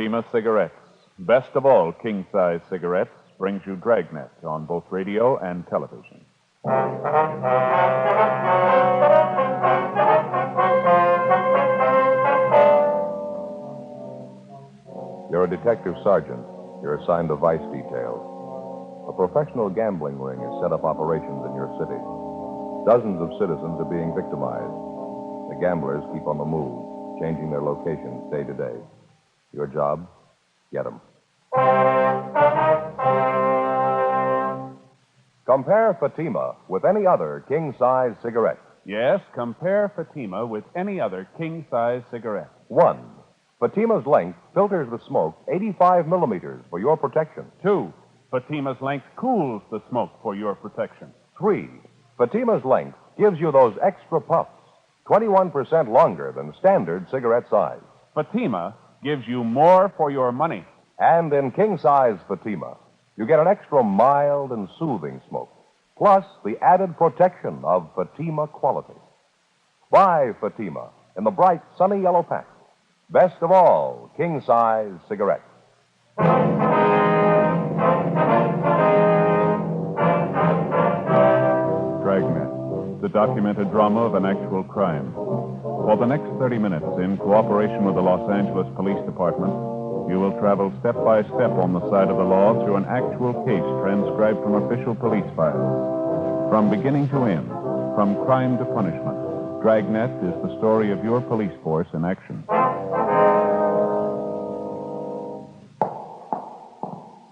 Fatima cigarettes. Best of all king-size cigarettes brings you Dragnet on both radio and television. You're a detective sergeant. You're assigned to vice details. A professional gambling ring has set up operations in your city. Dozens of citizens are being victimized. The gamblers keep on the move, changing their locations day to day. Your job? Get them. Compare Fatima with any other king-size cigarette. Yes, compare Fatima with any other king-size cigarette. 1. Fatima's length filters the smoke 85 millimeters for your protection. 2. Fatima's length cools the smoke for your protection. 3. Fatima's length gives you those extra puffs, 21% longer than standard cigarette size. Fatima gives you more for your money. And in king-size Fatima, you get an extra mild and soothing smoke, plus the added protection of Fatima quality. Buy Fatima in the bright, sunny yellow pack. Best of all, king-size cigarettes. Dragnet, the documented drama of an actual crime. For the next 30 minutes, in cooperation with the Los Angeles Police Department, you will travel step by step on the side of the law through an actual case transcribed from official police files. From beginning to end, from crime to punishment, Dragnet is the story of your police force in action.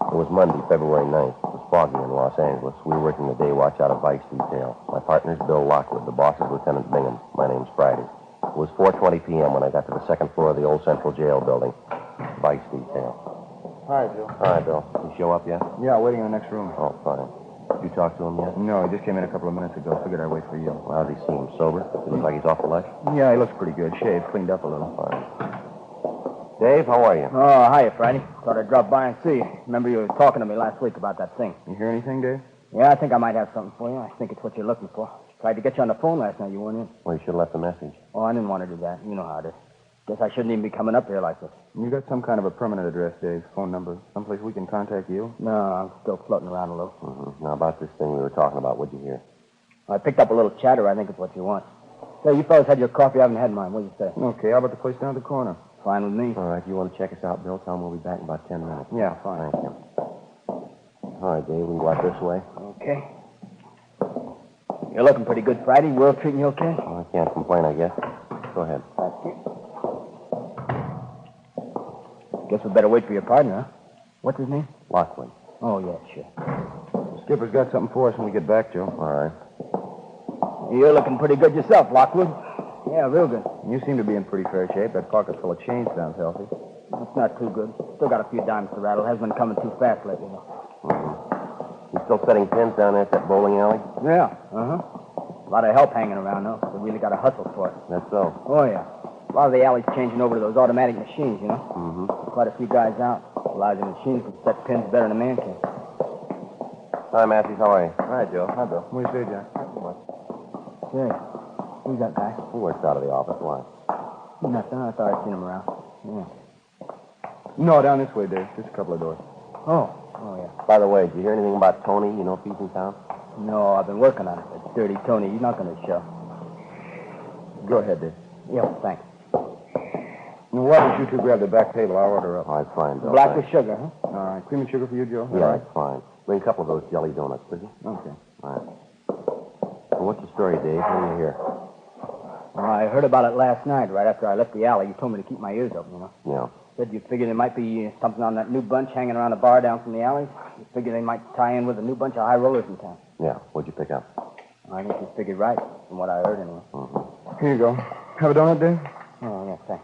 It was Monday, February 9th. It was foggy in Los Angeles. We were working the day watch out of vice detail. My partner's Bill Lockwood. The boss is Lieutenant Bingham. My name's Friday. It was 4:20 p.m. when I got to the second floor of the old Central Jail building. Vice detail. Hi, Bill. All right, Bill. You show up yet? Yeah, waiting in the next room. Oh, fine. Did you talk to him yet? No, he just came in a couple of minutes ago. Figured I'd wait for you. Well, how does he seem? Sober? Does he look like he's off the luck? Yeah, he looks pretty good. Shaved, cleaned up a little. Fine. Dave, how are you? Oh, hiya, Friday. Thought I'd drop by and see you. Remember you were talking to me last week about that thing. You hear anything, Dave? Yeah, I think I might have something for you. I think it's what you're looking for. Tried to get you on the phone last night. You weren't in. Well, you should have left a message. Oh, I didn't want to do that. You know how it is. Guess I shouldn't even be coming up here like this. You got some kind of a permanent address, Dave? Phone number? Someplace we can contact you? No, I'm still floating around a little. Mm-hmm. Now, about this thing we were talking about, what'd you hear? I picked up a little chatter. I think it's what you want. Say, you fellas had your coffee. I haven't had mine. What'd you say? Okay, how about the place down at the corner? Fine with me. All right, you want to check us out, Bill? Tell him we'll be back in about 10 minutes. Yeah, fine. Thank you. All right, Dave, we can go out this way. Okay. You're looking pretty good, Friday. World treating you okay? Well, I can't complain, I guess. Go ahead. Thank you. Guess we better wait for your partner, huh? What's his name? Lockwood. Oh, yeah, sure. Skipper's got something for us when we get back, Joe. All right. You're looking pretty good yourself, Lockwood. Yeah, real good. You seem to be in pretty fair shape. That pocket full of change sounds healthy. That's not too good. Still got a few dimes to rattle. Hasn't been coming too fast lately, though. Mm-hmm. You still setting pins down there at that bowling alley? Yeah, a lot of help hanging around, though. They really got to hustle for it. That's so. Oh, yeah. A lot of the alley's changing over to those automatic machines, you know? Mm-hmm. Quite a few guys out. A lot of the machines can set pins better than a man can. Hi, Matthews. How are you? Hi, Joe. Hi, Bill. What do you say, Jack? Say, who's that guy? He works out of the office. Why? Nothing. I thought I'd seen him around. Yeah. No, down this way, Dave. Just a couple of doors. Oh, yeah. By the way, did you hear anything about Tony? You know if he's in town? No, I've been working on it. It's Dirty Tony. He's not going to show. Go ahead, Dave. Yeah, thanks. Now, why don't you two grab the back table? I'll order up. All right, fine, Bill. Black thanks. with sugar, huh? All right. Cream and sugar for you, Joe? Yeah, that's fine. Bring a couple of those jelly donuts, would you? Okay. All right. Well, what's the story, Dave? What do you hear? Well, I heard about it last night, right after I left the alley. You told me to keep my ears open, you know. Yeah. Said you figured there might be something on that new bunch hanging around the bar down from the alley. You figured they might tie in with a new bunch of high rollers in town. Yeah. What'd you pick up? I think you figured right, from what I heard anyway. Mm-hmm. Here you go. Have a donut, Dave? Oh, yeah, thanks.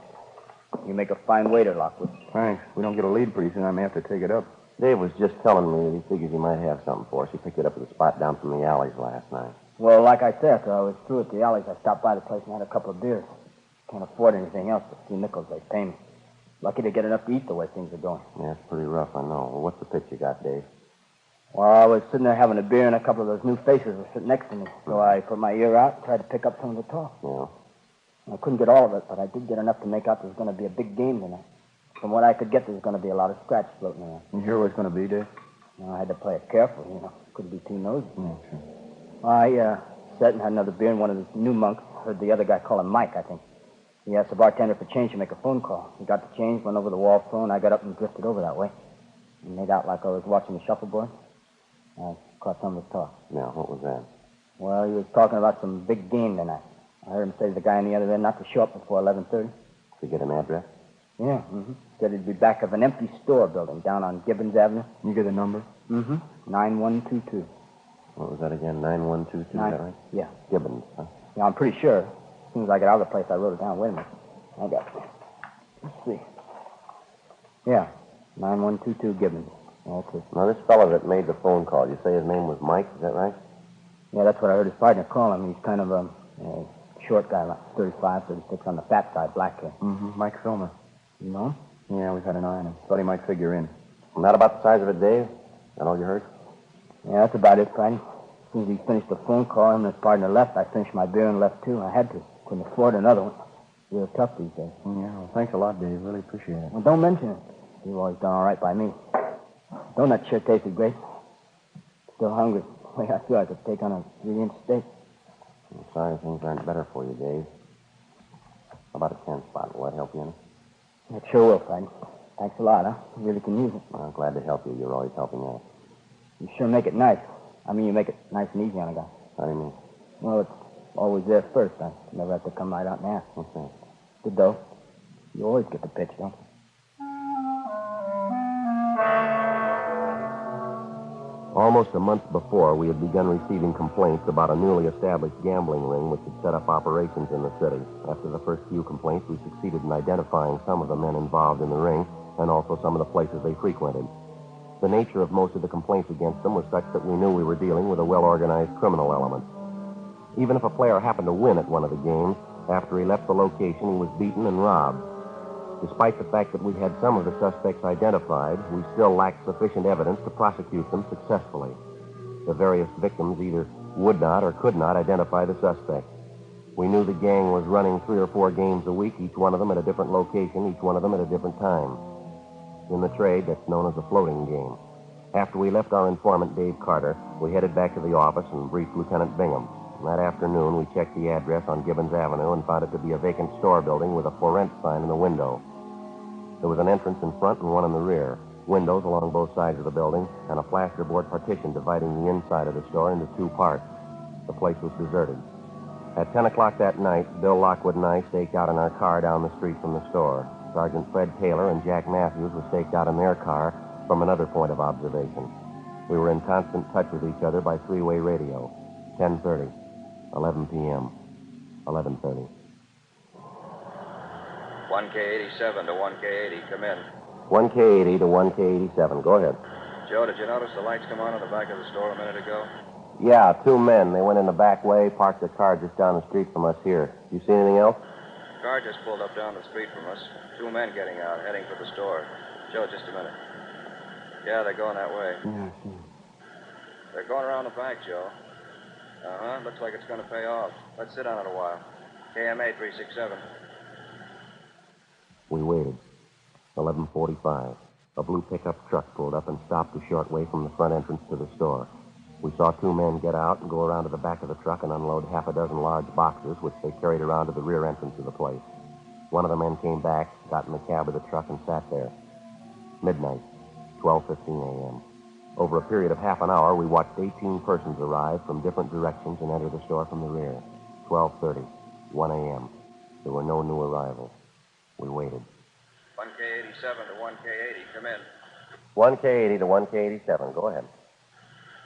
You make a fine waiter, Lockwood. Thanks. We don't get a lead pretty soon. I may have to take it up. Dave was just telling me that he figures he might have something for us. He picked it up at the spot down from the alleys last night. Well, like I said, after I was through at the alleys, I stopped by the place and had a couple of beers. Can't afford anything else but a few nickels they pay me. Lucky to get enough to eat the way things are going. Yeah, it's pretty rough, I know. Well, what's the pitch you got, Dave? Well, I was sitting there having a beer, and a couple of those new faces were sitting next to me. So I put my ear out and tried to pick up some of the talk. Yeah. I couldn't get all of it, but I did get enough to make out there was going to be a big game tonight. From what I could get, there's going to be a lot of scratch floating around. You hear where it's going to be, Dave? I had to play it careful, Couldn't be too nosy. Okay. I sat and had another beer, and one of the new monks heard the other guy call him Mike, I think. He asked the bartender for change to make a phone call. He got the change, went over the wall phone. I got up and drifted over that way. And made out like I was watching the shuffleboard. I caught some of his talk. Now, what was that? Well, he was talking about some big game tonight. I heard him say to the guy on the other end not to show up before 11:30. To get an address? Yeah, Said he'd be back of an empty store building down on Gibbons Avenue. You get a number? 9122. What was that again? 9122, is that right? Yeah. Gibbons, huh? Yeah, I'm pretty sure. As soon as I get out of the place, I wrote it down. Wait a minute. I got it. Let's see. Yeah, 9122 Gibbons. That's it. Now, this fellow that made the phone call, you say his name was Mike, is that right? Yeah, that's what I heard his partner call him. He's kind of a short guy, like 35, 36 on the fat side, black hair. Mike Filmer. You know him? Yeah, we've had an eye on him. Thought he might figure in. Not about the size of it, Dave? That all you heard? Yeah, that's about it, Friday. As soon as he finished the phone call, him and his partner left. I finished my beer and left, too. I had to. Couldn't afford another one. Real tough these days. Yeah, well, thanks a lot, Dave. Really appreciate it. Well, don't mention it. You've always done all right by me. Donut sure tasted great. Still hungry. The way I feel I could take on a 3-inch steak. I'm sorry things aren't better for you, Dave. How about a 10 spot? Will that help you any? It sure will, Friday. Thanks a lot, huh? You really can use it. Well, I'm glad to help you. You're always helping out. You sure make it nice. I mean, you make it nice and easy on a guy. How do you mean? Well, it's always there first. I never have to come right out and ask. What's that? Good, though. You always get the pitch, don't you? Almost a month before, we had begun receiving complaints about a newly established gambling ring which had set up operations in the city. After the first few complaints, we succeeded in identifying some of the men involved in the ring and also some of the places they frequented. The nature of most of the complaints against them was such that we knew we were dealing with a well-organized criminal element. Even if a player happened to win at one of the games, after he left the location, he was beaten and robbed. Despite the fact that we had some of the suspects identified, we still lacked sufficient evidence to prosecute them successfully. The various victims either would not or could not identify the suspect. We knew the gang was running 3 or 4 games a week, each one of them at a different location, each one of them at a different time. In the trade, that's known as a floating game. After we left our informant, Dave Carter, we headed back to the office and briefed Lieutenant Bingham. That afternoon, we checked the address on Gibbons Avenue and found it to be a vacant store building with a for rent sign in the window. There was an entrance in front and one in the rear, windows along both sides of the building, and a plasterboard partition dividing the inside of the store into 2 parts. The place was deserted. At 10 o'clock that night, Bill Lockwood and I staked out in our car down the street from the store. Sergeant Fred Taylor and Jack Matthews were staked out in their car from another point of observation. We were in constant touch with each other by 3-way radio. 10:30, 11 p.m., 11:30. 1K87 to 1K80, come in. 1K80 to 1K87. Go ahead. Joe, did you notice the lights come on in the back of the store a minute ago? Yeah, 2 men. They went in the back way, parked their car just down the street from us here. You see anything else? Car just pulled up down the street from us. 2 men getting out, heading for the store. Joe, just a minute. Yeah, they're going that way. Yeah, I see. They're going around the back, Joe. Looks like it's going to pay off. Let's sit on it a while. KMA 367. We waited. 11:45. A blue pickup truck pulled up and stopped a short way from the front entrance to the store. We saw 2 men get out and go around to the back of the truck and unload half a dozen large boxes, which they carried around to the rear entrance of the place. One of the men came back, got in the cab of the truck, and sat there. Midnight, 12:15 a.m. Over a period of half an hour, we watched 18 persons arrive from different directions and enter the store from the rear. 12:30, 1 a.m. There were no new arrivals. We waited. 1K87 to 1K80, come in. 1K80 to 1K87. Go ahead.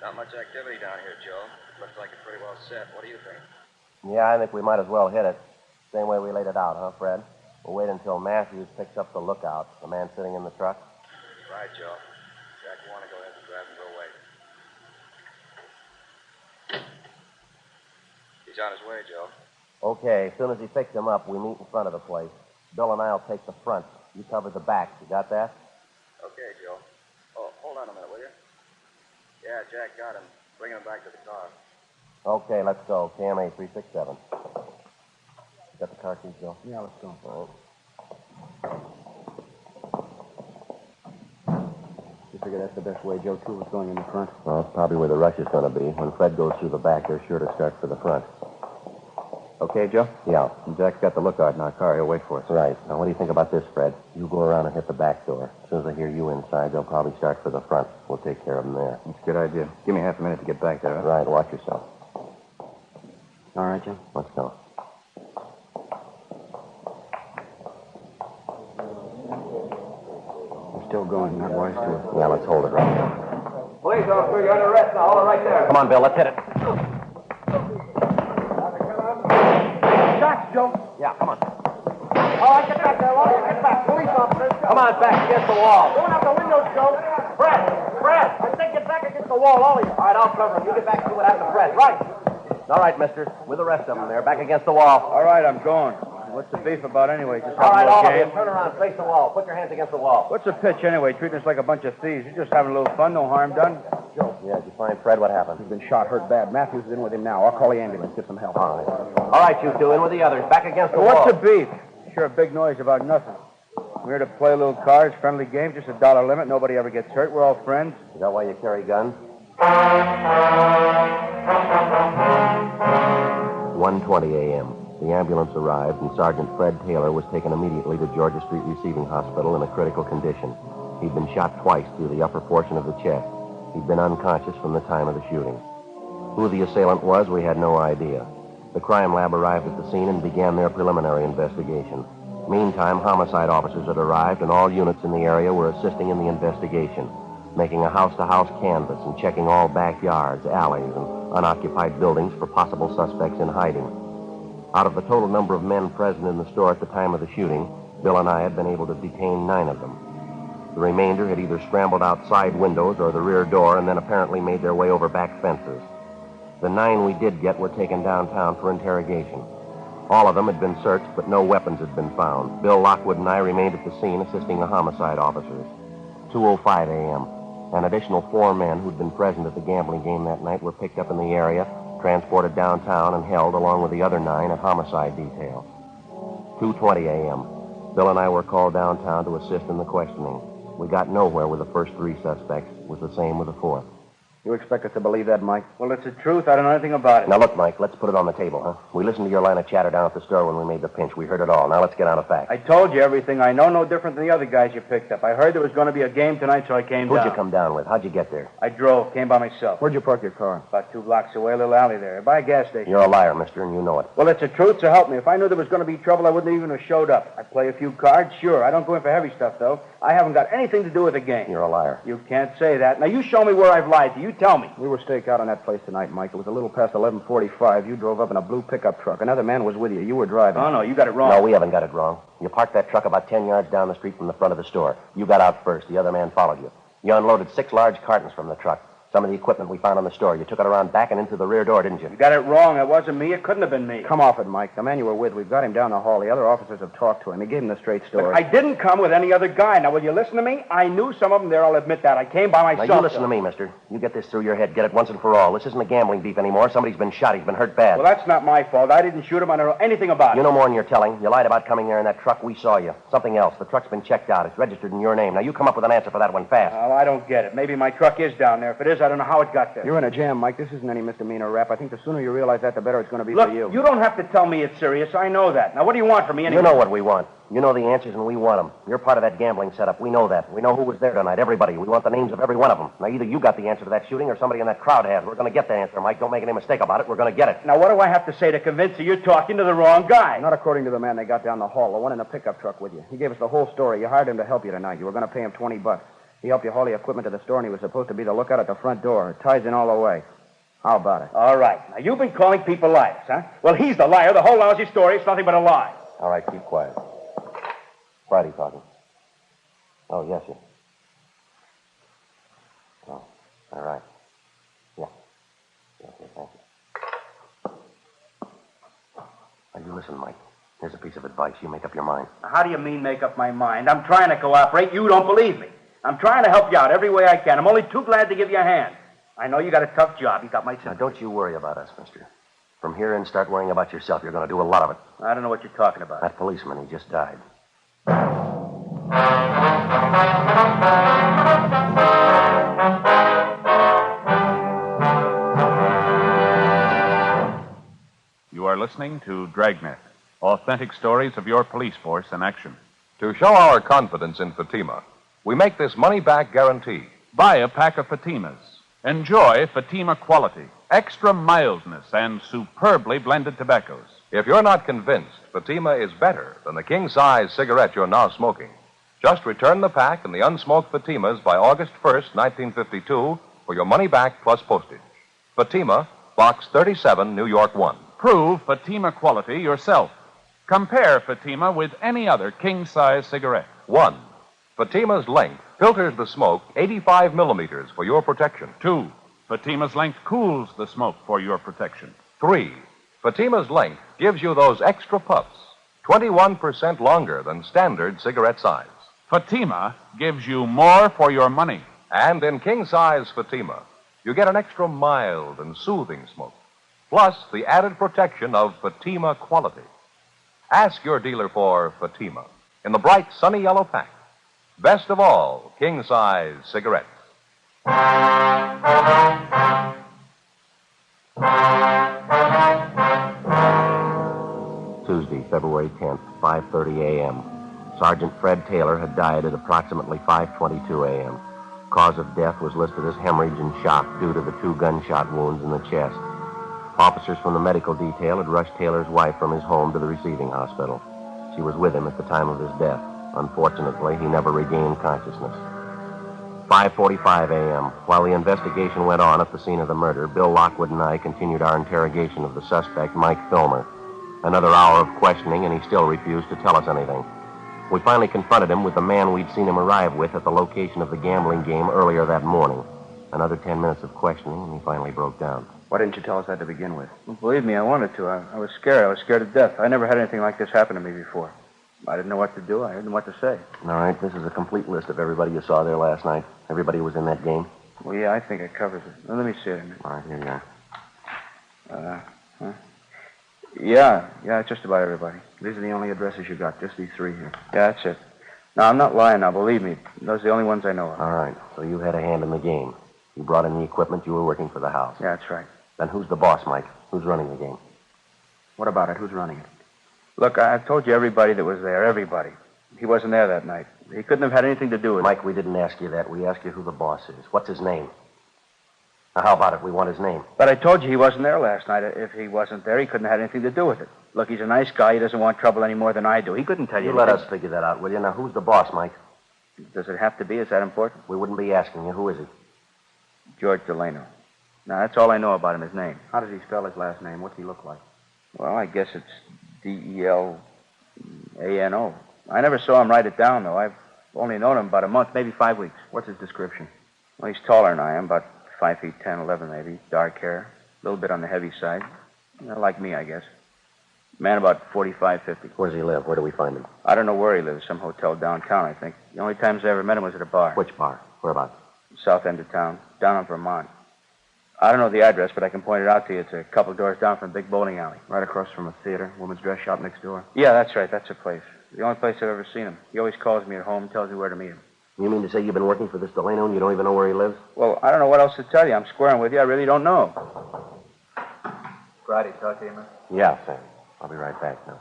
Not much activity down here, Joe. Looks like it's pretty well set. What do you think? Yeah, I think we might as well hit it. Same way we laid it out, huh, Fred? We'll wait until Matthews picks up the lookout, the man sitting in the truck. Right, Joe. Jack, you want to go ahead and grab him, go away. He's on his way, Joe. Okay, as soon as he picks him up, we meet in front of the place. Bill and I'll take the front. You cover the back. You got that? Okay, Joe. Oh, hold on a minute, will you? Yeah, Jack got him. Bring him back to the car. Okay, let's go. KMA 367. Got the car keys, Joe? Yeah, let's go. All right. You figure that's the best way Joe too was going in the front? Well, it's probably where the rush is going to be. When Fred goes through the back, they're sure to start for the front. Okay, Joe? Yeah. And Jack's got the lookout in our car. He'll wait for us. Right. Now, what do you think about this, Fred? You go around and hit the back door. As soon as they hear you inside, they'll probably start for the front. We'll take care of them there. That's a good idea. Give me half a minute to get back there, huh? Right. Watch yourself. All right, Joe. Let's go. We're still going. Not wise to it. Yeah, let's hold it right now. Police officer, you're under arrest now. Hold it right there. Come on, Bill. Let's hit it. Shots, Joe. Yeah, come on. All right, get back there, Wally. Get back. Police officers. Come on, back against the wall. Going out the windows, Joe. Fred! I think get back against the wall, all of you. All right, I'll cover him. You get back and see what happened to Fred. Right. All right, mister. With the rest of them there. Back against the wall. All right, I'm going. What's the beef about anyway? Just All right, having a all little of you. game? Turn around. Face the wall. Put your hands against the wall. What's the pitch anyway? Treating us like a bunch of thieves. You're just having a little fun. No harm done. Joe. Yeah, did you find Fred? What happened? He's been shot, hurt bad. Matthews is in with him now. I'll call the ambulance. Get some help. All right. All right, you two. In with the others. Back against the wall. What's the beef? Sure a big noise about nothing. We're here to play a little cards, friendly game, just $1 limit. Nobody ever gets hurt. We're all friends. Is that why you carry guns? 1:20 a.m. The ambulance arrived, and Sergeant Fred Taylor was taken immediately to Georgia Street Receiving Hospital in a critical condition. He'd been shot twice through the upper portion of the chest. He'd been unconscious from the time of the shooting. Who the assailant was, we had no idea. The crime lab arrived at the scene and began their preliminary investigation. Meantime, homicide officers had arrived, and all units in the area were assisting in the investigation, making a house-to-house canvass and checking all backyards, alleys, and unoccupied buildings for possible suspects in hiding. Out of the total number of men present in the store at the time of the shooting, Bill and I had been able to detain 9 of them. The remainder had either scrambled outside windows or the rear door and then apparently made their way over back fences. The 9 we did get were taken downtown for interrogation. All of them had been searched, but no weapons had been found. Bill Lockwood and I remained at the scene assisting the homicide officers. 2:05 a.m. An additional 4 men who'd been present at the gambling game that night were picked up in the area, transported downtown, and held along with the other 9 at homicide detail. 2:20 a.m. Bill and I were called downtown to assist in the questioning. We got nowhere with the first 3 suspects. It was the same with the 4th. You expect us to believe that, Mike? Well, it's the truth. I don't know anything about it. Now, look, Mike, let's put it on the table, huh? We listened to your line of chatter down at the store when we made the pinch. We heard it all. Now, let's get on to facts. I told you everything I know, no different than the other guys you picked up. I heard there was going to be a game tonight, so I came down. Who'd you come down with? How'd you get there? I drove, came by myself. Where'd you park your car? About 2 blocks away, a little alley there, by a gas station. You're a liar, mister, and you know it. Well, it's the truth, so help me. If I knew there was going to be trouble, I wouldn't even have showed up. I play a few cards, sure. I don't go in for heavy stuff, though. I haven't got anything to do with the game. You're a liar. You can't say that. Now, you show me where I've lied to. You tell me. We were staked out on that place tonight, Mike. It was a little past 11:45. You drove up in a blue pickup truck. Another man was with you. You were driving. Oh, no, you got it wrong. No, we haven't got it wrong. You parked that truck about 10 yards down the street from the front of the store. You got out first. The other man followed you. You unloaded 6 large cartons from the truck. Some of the equipment we found on the store. You took it around back and into the rear door, didn't you? You got it wrong. It wasn't me. It couldn't have been me. Come off it, Mike. The man you were with, we've got him down the hall. The other officers have talked to him. He gave him the straight story. But I didn't come with any other guy. Now, will you listen to me? I knew some of them there. I'll admit that. I came by myself. Now, you listen to me, mister. You get this through your head. Get it once and for all. This isn't a gambling beef anymore. Somebody's been shot. He's been hurt bad. Well, that's not my fault. I didn't shoot him. I don't know anything about it. You know more than you're telling. You lied about coming there in that truck. We saw you. Something else. The truck's been checked out. It's registered in your name. Now, you come up with an answer for that one fast. Well, I don't get it. Maybe my truck is down there. If it is, I don't know how it got there. You're in a jam, Mike. This isn't any misdemeanor rap. I think the sooner you realize that, the better it's going to be Look, for you. You don't have to tell me it's serious. I know that. Now, what do you want from me anyway? You know what we want. You know the answers, and we want them. You're part of that gambling setup. We know that. We know who was there tonight. Everybody. We want the names of every one of them. Now, either you got the answer to that shooting or somebody in that crowd has. We're going to get the answer, Mike. Don't make any mistake about it. We're going to get it. Now, what do I have to say to convince you you're talking to the wrong guy? Not according to the man they got down the hall, the one in the pickup truck with you. He gave us the whole story. You hired him to help you tonight. You were going to pay him $20. He helped you haul the equipment to the store, and he was supposed to be the lookout at the front door. It ties in all the way. How about it? All right. Now, you've been calling people liars, huh? Well, he's the liar. The whole lousy story is nothing but a lie. All right, keep quiet. Friday talking. Oh, yes, sir. Oh, all right. Yeah. Okay, thank you. Now, you listen, Mike. Here's a piece of advice. You make up your mind. Now, how do you mean make up my mind? I'm trying to cooperate. You don't believe me. I'm trying to help you out every way I can. I'm only too glad to give you a hand. I know you got a tough job. You got my Now, sympathy. don't you worry about us, mister. From here in, start worrying about yourself. You're going to do a lot of it. I don't know what you're talking about. That policeman, he just died. listening to Dragnet, authentic stories of your police force in action. To show our confidence in Fatima, we make this money-back guarantee. Buy a pack of Fatimas. Enjoy Fatima quality, extra mildness, and superbly blended tobaccos. If you're not convinced Fatima is better than the king-size cigarette you're now smoking, just return the pack and the unsmoked Fatimas by August 1st, 1952, for your money back plus postage. Fatima, Box 37, New York 1. Prove Fatima quality yourself. Compare Fatima with any other king-size cigarette. 1. Fatima's length filters the smoke 85 millimeters for your protection. 2. Fatima's length cools the smoke for your protection. 3. Fatima's length gives you those extra puffs, 21% longer than standard cigarette size. Fatima gives you more for your money. And in king-size Fatima, you get an extra mild and soothing smoke, plus the added protection of Fatima quality. Ask your dealer for Fatima in the bright, sunny yellow pack. Best of all, king-size cigarettes. Tuesday, February 10th, 5:30 a.m. Sergeant Fred Taylor had died at approximately 5:22 a.m. Cause of death was listed as hemorrhage and shock due to the 2 gunshot wounds in the chest. Officers from the medical detail had rushed Taylor's wife from his home to the receiving hospital. She was with him at the time of his death. Unfortunately, he never regained consciousness. 5:45 a.m. While the investigation went on at the scene of the murder, Bill Lockwood and I continued our interrogation of the suspect, Mike Filmer. Another hour of questioning, and he still refused to tell us anything. We finally confronted him with the man we'd seen him arrive with at the location of the gambling game earlier that morning. Another 10 minutes of questioning, and he finally broke down. Why didn't you tell us that to begin with? Well, believe me, I wanted to. I was scared. I was scared to death. I never had anything like this happen to me before. I didn't know what to do. I didn't know what to say. All right, this is a complete list of everybody you saw there last night. Everybody who was in that game. Well, yeah, I think it covers it. Well, let me see it. All right, here you are. Yeah, just about everybody. These are the only addresses you got, just these 3 here. Yeah, that's it. No, I'm not lying now, believe me. Those are the only ones I know of. All right, so you had a hand in the game. You brought in the equipment. You were working for the house. Yeah, that's right. Then who's the boss, Mike? Who's running the game? What about it? Who's running it? Look, I've told you everybody that was there, everybody. He wasn't there that night. He couldn't have had anything to do with it. Mike, we didn't ask you that. We asked you who the boss is. What's his name? Now, how about it? We want his name. But I told you he wasn't there last night. If he wasn't there, he couldn't have had anything to do with it. Look, he's a nice guy. He doesn't want trouble any more than I do. He couldn't tell you. You let us figure that out, will you? Now, who's the boss, Mike? Does it have to be? Is that important? We wouldn't be asking you. Who is he? George Delano. Now, that's all I know about him, his name. How does he spell his last name? What's he look like? Well, I guess it's Delano. I never saw him write it down, though. I've only known him about a month, maybe 5 weeks. What's his description? Well, he's taller than I am, about 5 feet 10, 11 maybe. Dark hair, a little bit on the heavy side. Like me, I guess. Man about 45, 50. Where does he live? Where do we find him? I don't know where he lives. Some hotel downtown, I think. The only times I ever met him was at a bar. Which bar? Whereabouts? South end of town, down in Vermont. I don't know the address, but I can point it out to you. It's a couple doors down from a big bowling alley. Right across from a theater, woman's dress shop next door. Yeah, that's right. That's the place. The only place I've ever seen him. He always calls me at home and tells me where to meet him. You mean to say you've been working for this Delano and you don't even know where he lives? Well, I don't know what else to tell you. I'm squaring with you. I really don't know. Friday, talk to you, man. Yeah, Sam. I'll be right back now.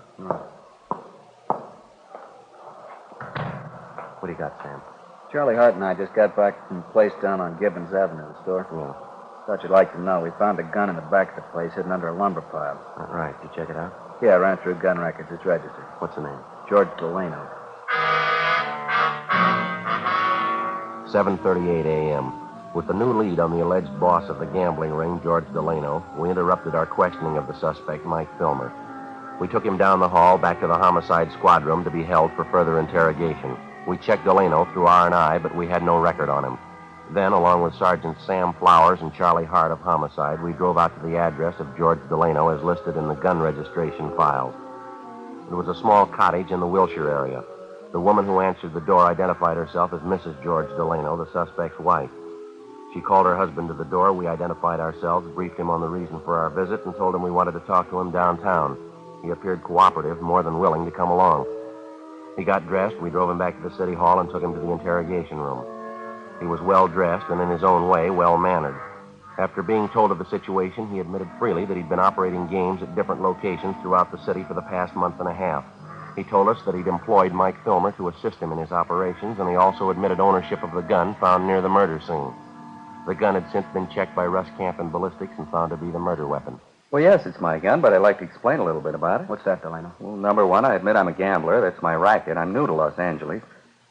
What do you got, Sam? Charlie Hart and I just got back from the place down on Gibbons Avenue, the store. Yeah. Thought you'd like to know. We found a gun in the back of the place hidden under a lumber pile. All right. Did you check it out? Yeah, I ran through gun records. It's registered. What's the name? George Delano. 7:38 a.m. With the new lead on the alleged boss of the gambling ring, George Delano, we interrupted our questioning of the suspect, Mike Filmer. We took him down the hall back to the homicide squad room to be held for further interrogation. We checked Delano through R&I, but we had no record on him. Then, along with Sergeant Sam Flowers and Charlie Hart of Homicide, we drove out to the address of George Delano as listed in the gun registration files. It was a small cottage in the Wilshire area. The woman who answered the door identified herself as Mrs. George Delano, the suspect's wife. She called her husband to the door. We identified ourselves, briefed him on the reason for our visit, and told him we wanted to talk to him downtown. He appeared cooperative, more than willing to come along. He got dressed. We drove him back to the city hall and took him to the interrogation room. He was well-dressed and, in his own way, well-mannered. After being told of the situation, he admitted freely that he'd been operating games at different locations throughout the city for the past month and a half. He told us that he'd employed Mike Filmer to assist him in his operations, and he also admitted ownership of the gun found near the murder scene. The gun had since been checked by Russ Camp and ballistics and found to be the murder weapon. Well, yes, it's my gun, but I'd like to explain a little bit about it. What's that, Delano? Well, number one, I admit I'm a gambler. That's my racket. I'm new to Los Angeles.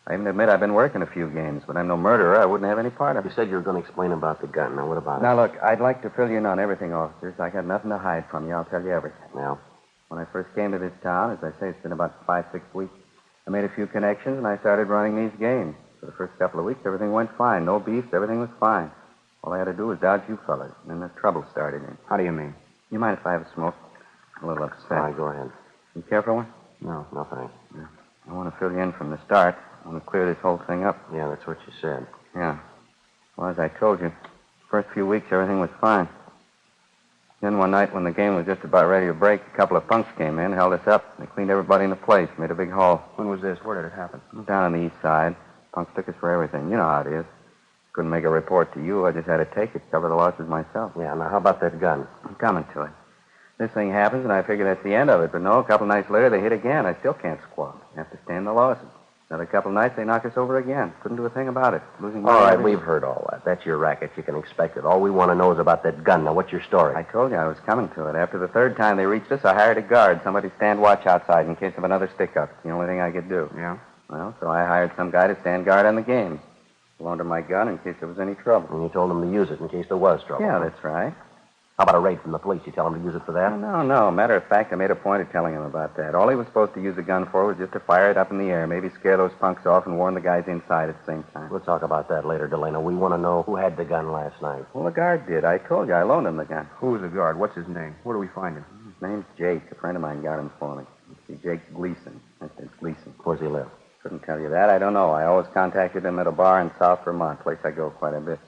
I even admit I've been working a few games, but I'm no murderer. I wouldn't have any part of You it. said you were going to explain about the gun. Now, what about it? Now, look, I'd like to fill you in on everything, officers. I got nothing to hide from you. I'll tell you everything. Now, When I first came to this town, as I say, it's been about 5-6 weeks, I made a few connections, and I started running these games. For the first couple of weeks, everything went fine. No beefs, everything was fine. All I had to do was dodge you fellas, and then the trouble started in. How do you mean? You mind if I have a smoke? A little upset. all right, go ahead. You care for one? No. No, thanks. I want to fill you in from the start. I want to clear this whole thing up. Yeah, that's what you said. Yeah. Well, as I told you, first few weeks, everything was fine. Then one night when the game was just about ready to break, a couple of punks came in, held us up. They cleaned everybody in the place, made a big haul. When was this? Where did it happen? Down on the east side. Punks took us for everything. You know how it is. Couldn't make a report to you. I just had to take it, cover the losses myself. Yeah, now, how about that gun? I'm coming to it. This thing happens, and I figure that's the end of it. But no, a couple nights later, they hit again. I still can't squat. I have to stand the losses. Another couple nights, they knock us over again. Couldn't do a thing about it. Losing money. All right, every- we've heard all that. That's your racket. You can expect it. All we want to know is about that gun. Now, what's your story? I told you I was coming to it. After the third time they reached us, I hired a guard. Somebody to stand watch outside in case of another stick-up. It's the only thing I could do. Yeah? Well, so I hired some guy to stand guard on the games. Loaned him my gun in case there was any trouble. And you told him to use it in case there was trouble. Yeah, that's right. How about a raid from the police? You tell him to use it for that? No. Matter of fact, I made a point of telling him about that. All he was supposed to use the gun for was just to fire it up in the air, maybe scare those punks off and warn the guys inside at the same time. We'll talk about that later, Delano. We want to know who had the gun last night. Well, the guard did. I told you I loaned him the gun. Who's the guard? What's his name? Where do we find him? His name's Jake. A friend of mine got him for me. Let's see, Jake Gleason. I said Gleason. Where's he live? Couldn't tell you that. I don't know. I always contacted him at a bar in South Vermont, place I go quite a bit.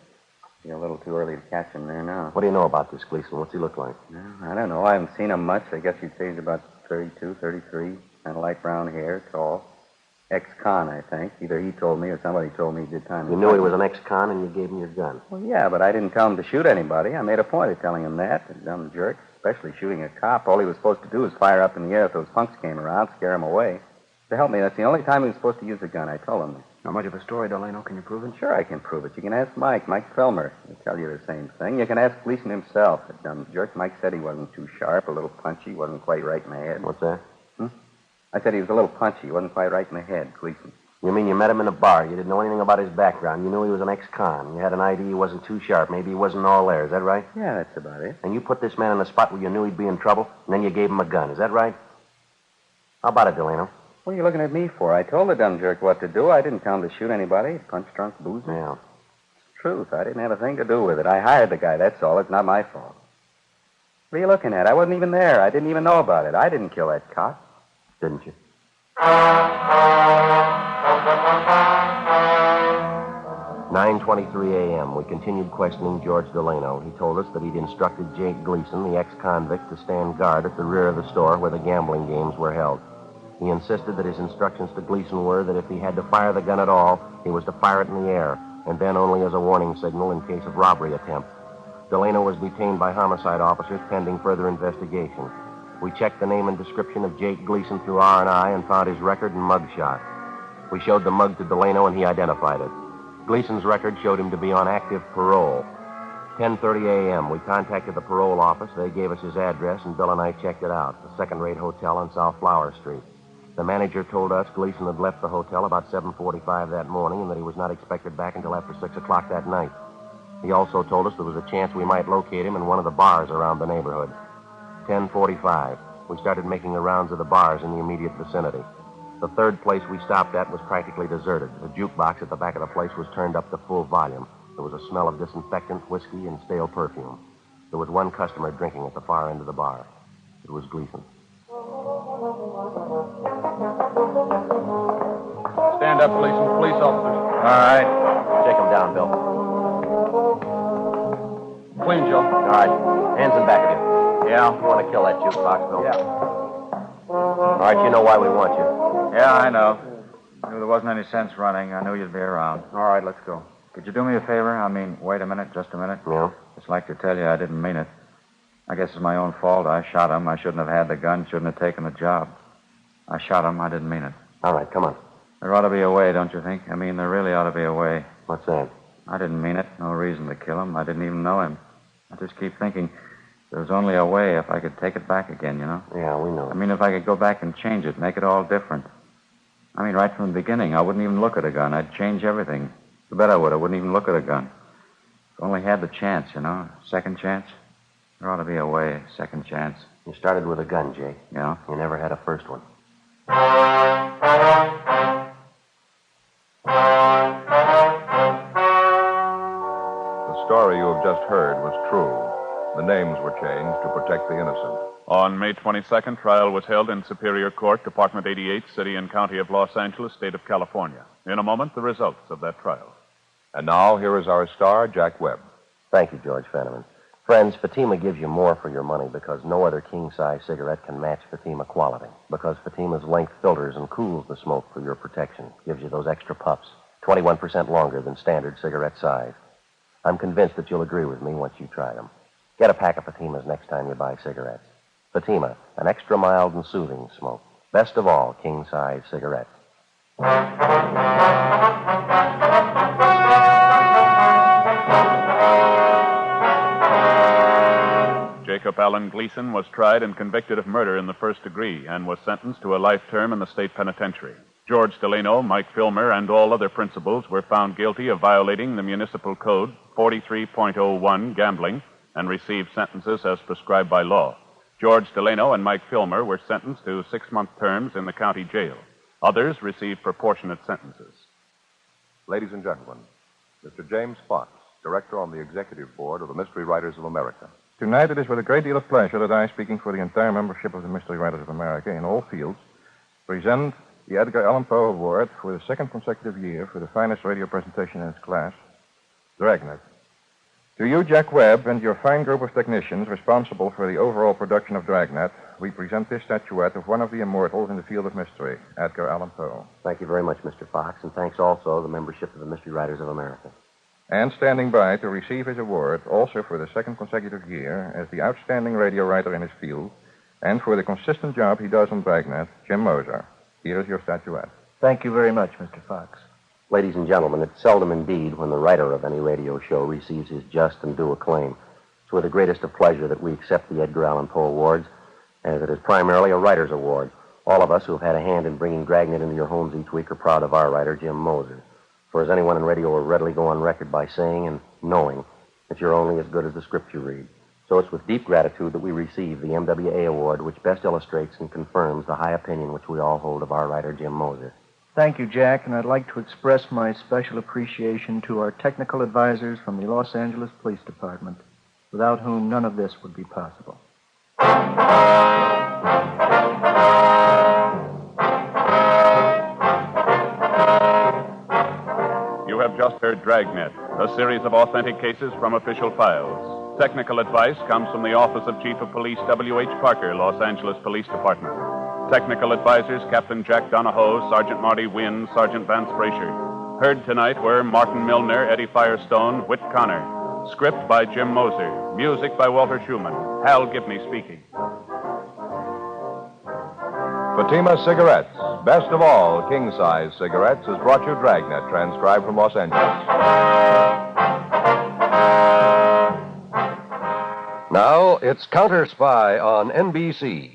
Be a little too early to catch him there now. What do you know about this Gleason? What's he look like? I don't know. I haven't seen him much. I guess you'd say he's about 32, 33. Kind of light brown hair, tall. Ex-con, I think. Either he told me or somebody told me he did time. You knew he was an ex-con and you gave him your gun. Well, yeah, but I didn't tell him to shoot anybody. I made a point of telling him that. The dumb jerk, especially shooting a cop. All he was supposed to do was fire up in the air if those punks came around, scare him away. To help me, that's the only time he was supposed to use a gun. I told him that. Not much of a story, Delano. Can you prove it? Sure, I can prove it. You can ask Mike Filmer. He'll tell you the same thing. You can ask Gleason himself. The dumb jerk. Mike said he wasn't too sharp, a little punchy, wasn't quite right in the head. What's that? I said he was a little punchy, wasn't quite right in the head, Gleason. You mean you met him in a bar? You didn't know anything about his background. You knew he was an ex-con. You had an idea he wasn't too sharp. Maybe he wasn't all there. Is that right? Yeah, that's about it. And you put this man in a spot where you knew he'd be in trouble, and then you gave him a gun. Is that right? How about it, Delano? What are you looking at me for? I told the dumb jerk what to do. I didn't tell him to shoot anybody. Punch drunk boozer. Yeah. It's the truth. I didn't have a thing to do with it. I hired the guy, that's all. It's not my fault. What are you looking at? I wasn't even there. I didn't even know about it. I didn't kill that cop. Didn't you? 9:23 a.m. We continued questioning George Delano. He told us that he'd instructed Jake Gleason, the ex-convict, to stand guard at the rear of the store where the gambling games were held. He insisted that his instructions to Gleason were that if he had to fire the gun at all, he was to fire it in the air, and then only as a warning signal in case of robbery attempt. Delano was detained by homicide officers pending further investigation. We checked the name and description of Jake Gleason through R&I and found his record and mug shot. We showed the mug to Delano, and he identified it. Gleason's record showed him to be on active parole. 10:30 a.m., we contacted the parole office. They gave us his address, and Bill and I checked it out, the second-rate hotel on South Flower Street. The manager told us Gleason had left the hotel about 7:45 that morning and that he was not expected back until after 6 o'clock that night. He also told us there was a chance we might locate him in one of the bars around the neighborhood. 10:45. We started making the rounds of the bars in the immediate vicinity. The third place we stopped at was practically deserted. The jukebox at the back of the place was turned up to full volume. There was a smell of disinfectant, whiskey, and stale perfume. There was one customer drinking at the far end of the bar. It was Gleason. Stand up, police officers. All right. Shake him down, Bill. Clean, Joe. All right. Hands in back of you. Yeah. You want to kill that jukebox, Bill? Yeah. All right, you know why we want you. Yeah, I know. I knew there wasn't any sense running. I knew you'd be around. All right, let's go. Could you do me a favor? I mean, wait a minute, just a minute. Yeah? Just like to tell you I didn't mean it. I guess it's my own fault. I shot him. I shouldn't have had the gun, shouldn't have taken the job. I shot him. I didn't mean it. All right, come on. There ought to be a way, don't you think? I mean, there really ought to be a way. What's that? I didn't mean it. No reason to kill him. I didn't even know him. I just keep thinking there's only a way if I could take it back again, you know? Yeah, we know. I mean, if I could go back and change it, make it all different. I mean, right from the beginning, I wouldn't even look at a gun. I'd change everything. You bet I would. I wouldn't even look at a gun. If I only had the chance, you know? Second chance. There ought to be a way. Second chance. You started with a gun, Jake. Yeah? You never had a first one. The story you have just heard was true. The names were changed to protect the innocent. On May 22nd, trial was held in Superior Court, Department 88, City and County of Los Angeles, State of California. In a moment, the results of that trial. And now, here is our star, Jack Webb. Thank you, George Fenneman. Friends, Fatima gives you more for your money because no other king-size cigarette can match Fatima quality. Because Fatima's length filters and cools the smoke for your protection. Gives you those extra puffs, 21% longer than standard cigarette size. I'm convinced that you'll agree with me once you try them. Get a pack of Fatimas next time you buy cigarettes. Fatima, an extra mild and soothing smoke. Best of all, king-size cigarettes. Jacob Allen Gleason was tried and convicted of murder in the first degree and was sentenced to a life term in the state penitentiary. George Delano, Mike Filmer, and all other principals were found guilty of violating the municipal code 43.01 gambling and received sentences as prescribed by law. George Delano and Mike Filmer were sentenced to 6-month terms in the county jail. Others received proportionate sentences. Ladies and gentlemen, Mr. James Fox, Director on the Executive Board of the Mystery Writers of America. Tonight it is with a great deal of pleasure that I, speaking for the entire membership of the Mystery Writers of America in all fields, present the Edgar Allan Poe Award for the second consecutive year for the finest radio presentation in its class, Dragnet. To you, Jack Webb, and your fine group of technicians responsible for the overall production of Dragnet, we present this statuette of one of the immortals in the field of mystery, Edgar Allan Poe. Thank you very much, Mr. Fox, and thanks also to the membership of the Mystery Writers of America. And standing by to receive his award, also for the second consecutive year, as the outstanding radio writer in his field, and for the consistent job he does on Dragnet, Jim Moser. Here is your statuette. Thank you very much, Mr. Fox. Ladies and gentlemen, it's seldom indeed when the writer of any radio show receives his just and due acclaim. It's with the greatest of pleasure that we accept the Edgar Allan Poe Awards, as it is primarily a writer's award. All of us who have had a hand in bringing Dragnet into your homes each week are proud of our writer, Jim Moser. For as anyone in radio will readily go on record by saying and knowing that you're only as good as the script you read. So it's with deep gratitude that we receive the MWA Award, which best illustrates and confirms the high opinion which we all hold of our writer, Jim Moser. Thank you, Jack, and I'd like to express my special appreciation to our technical advisors from the Los Angeles Police Department, without whom none of this would be possible. You have just heard Dragnet, a series of authentic cases from official files. Technical advice comes from the Office of Chief of Police W.H. Parker, Los Angeles Police Department. Technical advisors Captain Jack Donahoe, Sergeant Marty Wynn, Sergeant Vance Brasher. Heard tonight were Martin Milner, Eddie Firestone, Whit Connor. Script by Jim Moser. Music by Walter Schumann. Hal Gibney speaking. Fatima Cigarettes, best of all king-size cigarettes, has brought you Dragnet, transcribed from Los Angeles. Now it's Counter Spy on NBC.